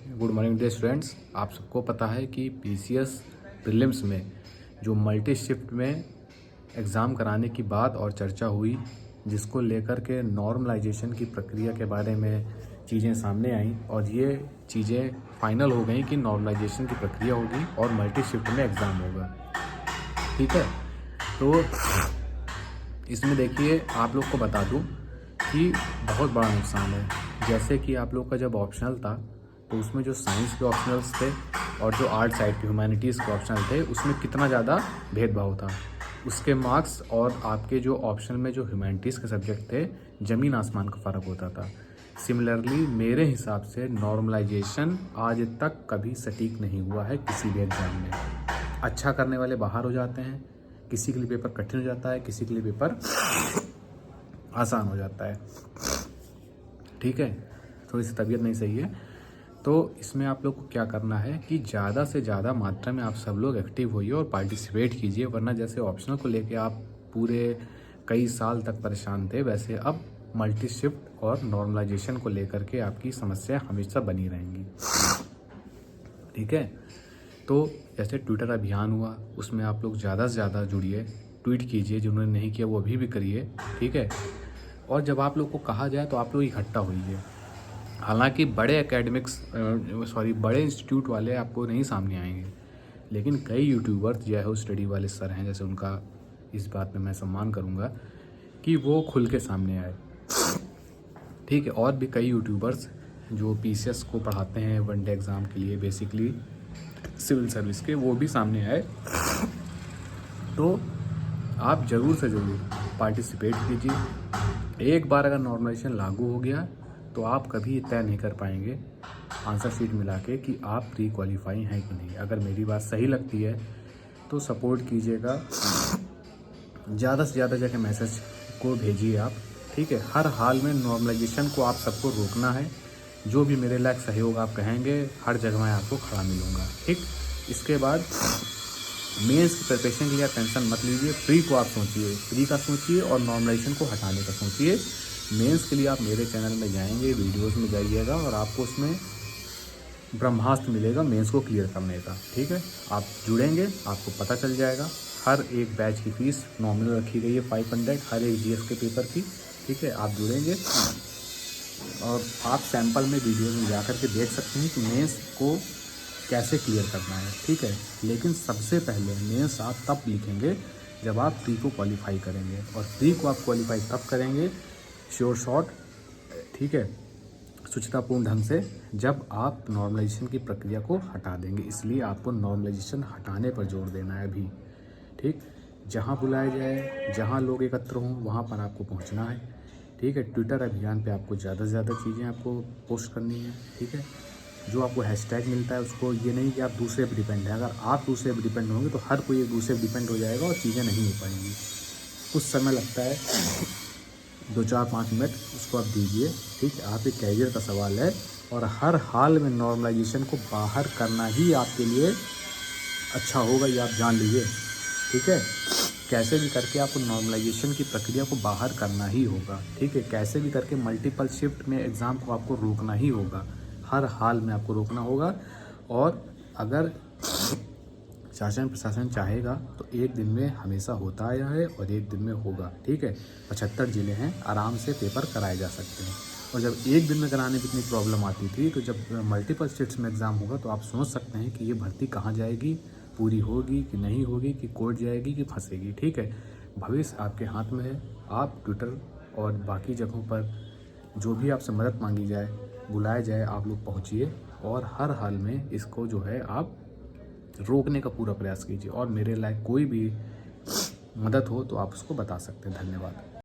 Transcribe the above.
Good morning day students. आप सबको पता है कि पीसीएस प्रीलिम्स में जो मल्टी शिफ्ट में एग्ज़ाम कराने की बात और चर्चा हुई, जिसको लेकर के नॉर्मलाइजेशन की प्रक्रिया के बारे में चीज़ें सामने आई और ये चीज़ें फाइनल हो गई कि नॉर्मलाइजेशन की प्रक्रिया होगी और मल्टी शिफ्ट में एग्ज़ाम होगा। ठीक है, तो इसमें देखिए आप लोग को बता दूं कि बहुत बड़ा नुकसान है। जैसे कि आप लोग का जब ऑप्शनल था तो उसमें जो साइंस के ऑप्शनल्स थे और जो आर्ट साइड के ह्यूमैनिटीज़ के ऑप्शनल थे उसमें कितना ज़्यादा भेदभाव था। उसके मार्क्स और आपके जो ऑप्शनल में जो ह्यूमैनिटीज़ के सब्जेक्ट थे, ज़मीन आसमान का फ़र्क होता था। सिमिलरली मेरे हिसाब से नॉर्मलाइजेशन आज तक कभी सटीक नहीं हुआ है किसी भी एग्ज़ाम में। अच्छा करने वाले बाहर हो जाते हैं, किसी के लिए पेपर कठिन हो जाता है, किसी के लिए पेपर आसान हो जाता है। ठीक है, थोड़ी सी तबीयत नहीं सही है, तो इसमें आप लोग को क्या करना है कि ज़्यादा से ज़्यादा मात्रा में आप सब लोग एक्टिव होइए और पार्टिसिपेट कीजिए। वरना जैसे ऑप्शनल को लेके आप पूरे कई साल तक परेशान थे, वैसे अब मल्टी शिफ्ट और नॉर्मलाइजेशन को लेकर के आपकी समस्या हमेशा बनी रहेंगी। ठीक है, तो जैसे ट्विटर अभियान हुआ, उसमें आप लोग ज़्यादा से ज़्यादा जुड़िए, ट्वीट कीजिए, जिन्होंने नहीं किया वो अभी भी करिए। ठीक है, और जब आप लोग को कहा जाए तो आप लोग इकट्ठा होइए। हालांकि बड़े बड़े इंस्टीट्यूट वाले आपको नहीं सामने आएंगे, लेकिन कई यूट्यूबर्स जो है वो स्टडी वाले सर हैं, जैसे उनका इस बात में मैं सम्मान करूंगा कि वो खुल के सामने आए। ठीक है, और भी कई यूट्यूबर्स जो पीसीएस को पढ़ाते हैं वनडे एग्ज़ाम के लिए, बेसिकली सिविल सर्विस के, वो भी सामने आए। तो आप ज़रूर से ज़रूर पार्टिसिपेट कीजिए। एक बार अगर नॉर्मलाइजेशन लागू हो गया तो आप कभी तय नहीं कर पाएंगे आंसर शीट मिला के कि आप प्री क्वालिफाई हैं कि नहीं। अगर मेरी बात सही लगती है तो सपोर्ट कीजिएगा, ज़्यादा से ज़्यादा जगह मैसेज को भेजिए आप। ठीक है, हर हाल में नॉर्मलाइजेशन को आप सबको रोकना है। जो भी मेरे लायक सहयोग आप कहेंगे, हर जगह मैं आपको खड़ा मिलूँगा। ठीक, इसके बाद मेंस की प्रिपरेशन के लिए टेंशन मत लीजिए। प्री को आप सोचिए, प्री का सोचिए और नॉर्मलाइजेशन को हटाने का सोचिए। मेंस के लिए आप मेरे चैनल में जाएंगे, वीडियोस में जाइएगा और आपको उसमें ब्रह्मास्त्र मिलेगा मेंस को क्लियर करने का। ठीक है, आप जुड़ेंगे, आपको पता चल जाएगा। हर एक बैच की फ़ीस नॉमिनल रखी गई है 500, हर एक जीएस के पेपर की। ठीक है, आप जुड़ेंगे और आप सैंपल में वीडियो में जा कर के देख सकते हैं कि मेंस को कैसे क्लियर करना है। ठीक है, लेकिन सबसे पहले मेंस आप तब लिखेंगे जब आप प्री को क्वालिफाई करेंगे, और प्री को आप क्वालिफाई तब करेंगे श्योर शॉट, ठीक है, शुचितापूर्ण ढंग से, जब आप नॉर्मलाइजेशन की प्रक्रिया को हटा देंगे। इसलिए आपको नॉर्मलाइजेशन हटाने पर जोर देना है अभी। ठीक, जहाँ बुलाया जाए, जहाँ लोग एकत्र हों, वहाँ पर आपको पहुँचना है। ठीक है, ट्विटर अभियान पे आपको ज़्यादा से ज़्यादा चीज़ें आपको पोस्ट करनी है। ठीक है, जो आपको हैशटैग मिलता है उसको, ये नहीं कि आप दूसरे पर डिपेंड है। अगर आप दूसरे पर डिपेंड होंगे तो हर कोई एक दूसरे पर डिपेंड हो जाएगा और चीज़ें नहीं हो पाएंगी। कुछ समय लगता है, 2-4-5 मिनट उसको आप दीजिए। ठीक है, आपके कैरियर का सवाल है और हर हाल में नॉर्मलाइजेशन को बाहर करना ही आपके लिए अच्छा होगा, ये आप जान लीजिए। ठीक है, कैसे भी करके आपको नॉर्मलाइजेशन की प्रक्रिया को बाहर करना ही होगा। ठीक है, कैसे भी करके मल्टीपल शिफ्ट में एग्ज़ाम को आपको रोकना ही होगा, हर हाल में आपको रोकना होगा। और अगर शासन प्रशासन चाहेगा तो एक दिन में हमेशा होता आया है और एक दिन में होगा। ठीक है, 75 ज़िले हैं, आराम से पेपर कराए जा सकते हैं। और जब एक दिन में कराने में इतनी प्रॉब्लम आती थी, तो जब मल्टीपल शिफ्ट्स में एग्ज़ाम होगा तो आप सोच सकते हैं कि ये भर्ती कहाँ जाएगी, पूरी होगी कि नहीं होगी, कि कोर्ट जाएगी कि फंसेगी। ठीक है, भविष्य आपके हाथ में है। आप ट्विटर और बाकी जगहों पर जो भी आपसे मदद मांगी जाए, बुलाया जाए, आप लोग पहुँचिए और हर हाल में इसको जो है आप रोकने का पूरा प्रयास कीजिए। और मेरे लायक कोई भी मदद हो तो आप उसको बता सकते हैं। धन्यवाद।